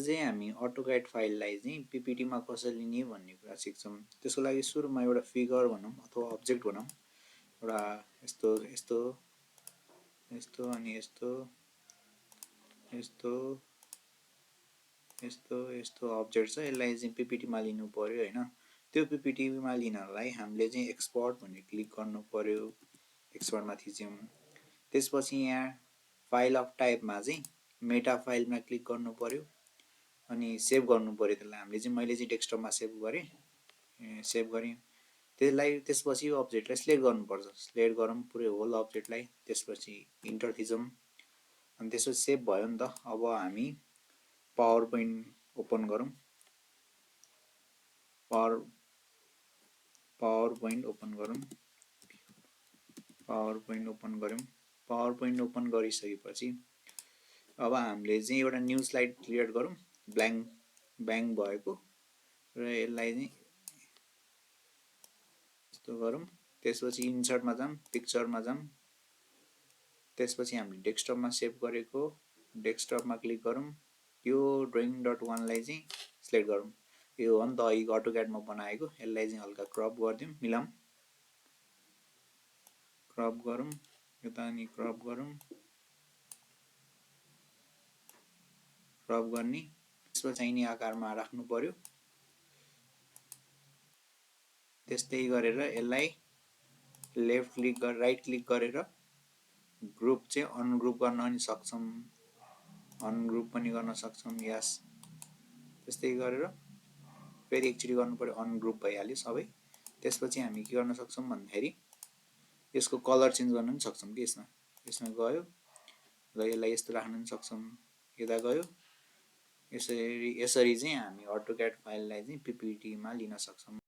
चाहिँ हामी AutoCAD फाइललाई चाहिँ PPT मा कसरी लिने भन्ने कुरा सिक्छौं। त्यसको लागि सुरुमा एउटा फिगर भनौं अथवा अब्जेक्ट भनौं। एउटा यस्तो यस्तो यस्तो अनि यस्तो यस्तो यस्तो यस्तो अब्जेक्ट छ। यसलाई चाहिँ PPT मा लिनु पर्यो हैन। त्यो PPT मा लिनलाई हामीले चाहिँ एक्सपोर्ट भन्ने क्लिक गर्नु पर्यो। एक्सपोर्ट मा थिच्यौं। त्यसपछि यहाँ फाइल अफ टाइप मा चाहिँ मेटा फाइलमा क्लिक गर्नु पर्यो अनि सेभ गर्नु पर्यो त्यसलाई। हामीले चाहिँ मैले चाहिँ डेस्कटपमा सेभ गरे। सेभ गरे। त्यसपछि यो अब्जेक्टलाई सिलेक्ट गर्नुपर्छ। सिलेक्ट गरौँ पुरै होल अब्जेक्टलाई। त्यसपछि इन्टर थिचौं अनि त्यसपछि सेभ भयो नि त। अब हामी पावर पोइन्ट ओपन गरौँ। पावर पोइन्ट ओपन गरौँ। पावर पोइन्ट ओपन गर्यौं। पावर पोइन्ट ओपन गरिसकेपछि अब हामीले चाहिँ एउटा न्यू स्लाइड क्रिएट गरौँ ब्ल्याङ्क भएको र यसलाई चाहिँ यस्तो गरौँ। त्यसपछि इन्सर्टमा जाम, पिक्चरमा जाम। त्यसपछि हामीले डेस्कटपमा सेभ गरेको डेस्कटपमा क्लिक गरौँ। यो drawing.1 लाई चाहिँ सिलेक्ट गरौँ। यो हो नि त अघि AutoCAD मा बनाएको। यसलाई चाहिँ हल्का क्रप गर्दियौं, मिलाऊं। क्रप गरौँ। यता अनि क्रप गरौँ। क्रप गर्ने। त्यसपछि चाहिने आकारमा राख्नु पर्यो। त्यस्तै गरेर यसलाई लेफ्ट क्लिक गरेर राइट क्लिक गरेर ग्रुप चाहिँ अनग्रुप गर्न पनि सक्छौं। अनग्रुप पनि गर्न सक्छौं। यस। त्यस्तै गरेर फेरि एकचोटी गर्नु पर्यो। अनग्रुप भइहाल्यो सबै। त्यसपछि हामी के गर्न सक्छौं भन्दाखेरि यसको कलर चेन्ज गर्न पनि सक्छौं के यसमा गयो र यसलाई यस्तो राख्न पनि सक्छौं। यता गयो। यसरी चाहिँ हामी AutoCAD फाइललाई चाहिँ PPT मा लिन सक्छौं।